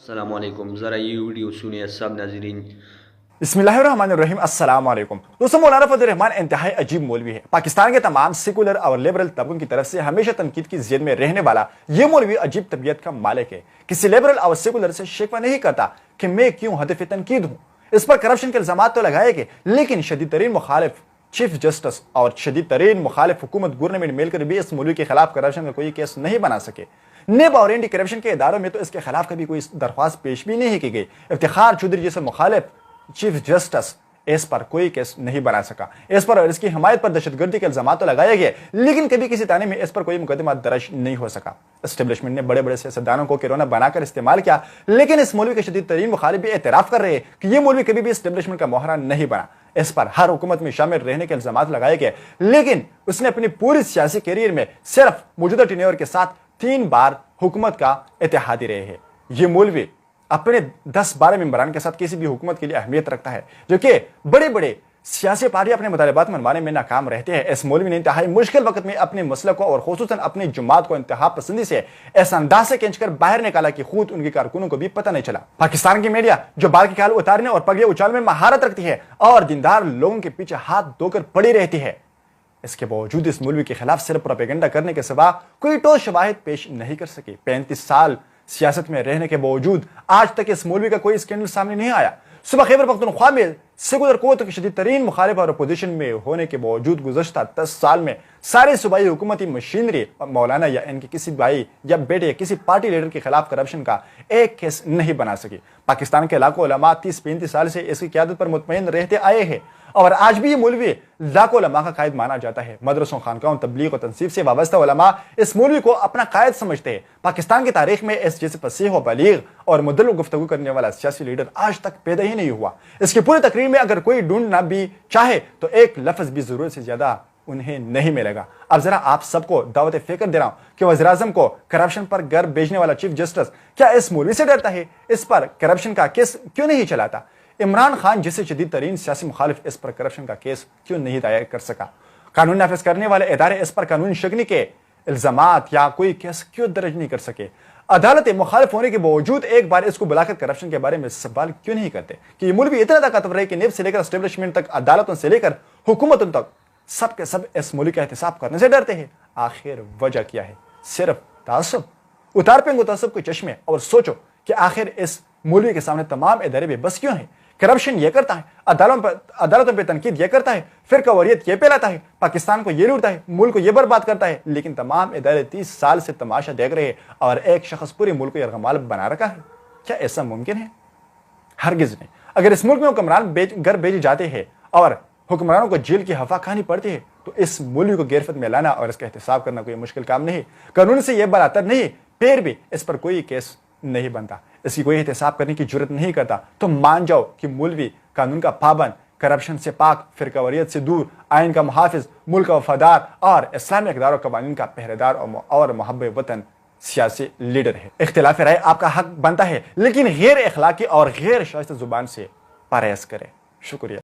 السلام علیکم، ذرا یہ ویڈیو سنیے سب ناظرین۔ بسم اللہ الرحمن الرحیم۔ السلام علیکم دوستوں، مولانا فضل الرحمان انتہائی عجیب مولوی ہے۔ پاکستان کے تمام سیکولر اور لبرل طبقوں کی طرف سے ہمیشہ تنقید کی زید میں رہنے والا یہ مولوی عجیب طبیعت کا مالک ہے۔ کسی لبرل اور سیکولر سے شکوہ نہیں کرتا کہ میں کیوں ہدف تنقید ہوں۔ اس پر کرپشن کے الزامات تو لگائے گئے، لیکن شدید ترین مخالف چیف جسٹس اور شدید ترین مخالف حکومت گورنمنٹ مل کر بھی اس مولوی کے خلاف کرپشن کا کوئی کیس نہیں بنا سکے۔ نیب اور اینٹی کرپشن کے اداروں میں تو اس کے خلاف کبھی کوئی درخواست پیش بھی نہیں کی گئی۔ افتخار چودھری جیسے مخالف چیف جسٹس اس پر کوئی کیس نہیں بنا سکا۔ اس پر اور اس کی حمایت پر دہشت گردی کے الزامات تو لگائے گئے، لیکن کبھی کسی تانے میں اس پر کوئی مقدمہ درج نہیں ہو سکا۔ اسٹیبلشمنٹ نے بڑے بڑے سیاستدانوں کو کرونا بنا کر استعمال کیا، لیکن اس مولوی کے شدید ترین مخالف بھی اعتراف کر رہے ہیں کہ یہ مولوی کبھی بھی اسٹیبلشمنٹ کا مہرہ نہیں بنا۔ اس پر ہر حکومت میں شامل رہنے کے الزامات لگائے گئے، لیکن اس نے اپنی پوری سیاسی کیریئر میں صرف موجودہ ٹینیور کے ساتھ 3 بار حکومت کا اتحادی رہے ہیں۔ یہ مولوی اپنے 10-12 ممبران کے ساتھ کسی بھی حکومت کے لیے اہمیت رکھتا ہے، جو کہ بڑے بڑے سیاسی پارٹیاں اپنے مطالبات منوانے میں ناکام رہتے ہیں۔ اس مولوی نے انتہائی مشکل وقت میں اپنے مسلک کو اور خصوصاً اپنی جماعت کو انتہا پسندی سے اس انداز سے کھینچ کر باہر نکالا کہ خود ان کے کارکنوں کو بھی پتہ نہیں چلا۔ پاکستان کی میڈیا جو بال کے کھال اتارنے اور پگڑی اچالنے میں مہارت رکھتی ہے اور دیندار لوگوں کے پیچھے ہاتھ دھو کر پڑی رہتی ہے، اس کے باوجود اس مولوی کے خلاف صرف پروپیگنڈا کرنے کے سوا کوئی ٹھوس شواہد پیش نہیں کر سکی۔ 35 سال سیاست میں رہنے کے باوجود آج تک اس مولوی کا کوئی اسکینڈل سامنے نہیں آیا۔ صوبہ خیبر پختونخوا میں سیکولر قوتوں کی شدید ترین مخالف اور اپوزیشن میں ہونے کے باوجود گزشتہ 10 سال میں ساری صوبائی حکومتی مشینری مولانا یا ان کے کسی بھائی یا بیٹے یا کسی پارٹی لیڈر کے خلاف کرپشن کا ایک کیس نہیں بنا سکی۔ پاکستان کے لاکھوں علماء 30-35 سال سے اس کی قیادت پر مطمئن رہتے آئے ہیں، اور آج بھی یہ مولوی لاکھوں علماء کا قائد مانا جاتا ہے۔ مدرسوں، خانقاہوں، تبلیغ و تنصیب سے وابستہ علماء اس مولوی کو اپنا قائد سمجھتے ہیں۔ پاکستان کی تاریخ میں اس جیسے فصیح و بلیغ اور مدلل گفتگو کرنے والا سیاسی لیڈر آج تک پیدا ہی نہیں ہوا۔ اس کی پوری تقریر میں اگر کوئی ڈھونڈنا بھی چاہے تو ایک لفظ بھی ضرورت سے زیادہ انہیں نہیں ملے گا۔ اب ذرا آپ سب کو دعوت فکر دے رہا ہوں کہ وزیراعظم کو کرپشن پر گھر بھیجنے والا چیف جسٹس کیا اس مولوی سے ڈرتا ہے؟ اس پر کرپشن کا کیس کیوں نہیں چلاتا؟ عمران خان جیسے شدید ترین سیاسی مخالف اس پر کرپشن کا کیس کیوں نہیں دائر کر سکا؟ قانون نافذ کرنے والے ادارے اس پر قانون شکنی کے الزامات یا کوئی کیس کیوں درج نہیں کر سکے؟ عدالت مخالف ہونے کے باوجود ایک بار اس کو بلا کر کرپشن کے بارے میں سوال کیوں نہیں کرتے؟ کہ یہ مولوی اتنا طاقتور ہے کہ نیب سے لے کر اسٹیبلشمنٹ تک، عدالتوں سے لے کر حکومتوں تک سب کے سب اس مولوی کا احتساب کرنے سے ڈرتے ہیں۔ آخر وجہ کیا ہے؟ صرف تعصب؟ اتار پہ تعصب کے چشمے اور سوچو کہ آخر اس مولوی کے سامنے تمام ادارے بے بس کیوں ہیں؟ کرپشن یہ کرتا ہے، عدالتوں پہ تنقید یہ کرتا ہے، فرقہ واریت یہ پھیلاتا ہے، پاکستان کو یہ لوٹتا ہے، ملک کو یہ برباد کرتا ہے، لیکن تمام ادارے 30 سال سے تماشا دیکھ رہے ہیں اور ایک شخص پورے ملک کو یرغمال بنا رکھا ہے۔ کیا ایسا ممکن ہے؟ ہرگز نہیں۔ اگر اس ملک میں حکمران گھر بھیجے جاتے ہیں اور حکمرانوں کو جیل کی ہوا کھانی پڑتی ہے تو اس مولوی کو گرفت میں لانا اور اس کا احتساب کرنا کوئی مشکل کام نہیں۔ قانون سے یہ براتر نہیں، پھر بھی اس پر کوئی کیس نہیں بنتا، اس کی کوئی احتساب کرنے کی جرت نہیں کرتا، تو مان جاؤ کہ مولوی قانون کا پابند، کرپشن سے پاک، فرقہ واریت سے دور، آئین کا محافظ، ملک کا وفادار اور اسلامی اقدار و قوانین کا پہرےدار اور محب وطن سیاسی لیڈر ہے۔ اختلاف رائے آپ کا حق بنتا ہے، لیکن غیر اخلاقی اور غیر شائستہ زبان سے پرہیز کریں۔ شکریہ۔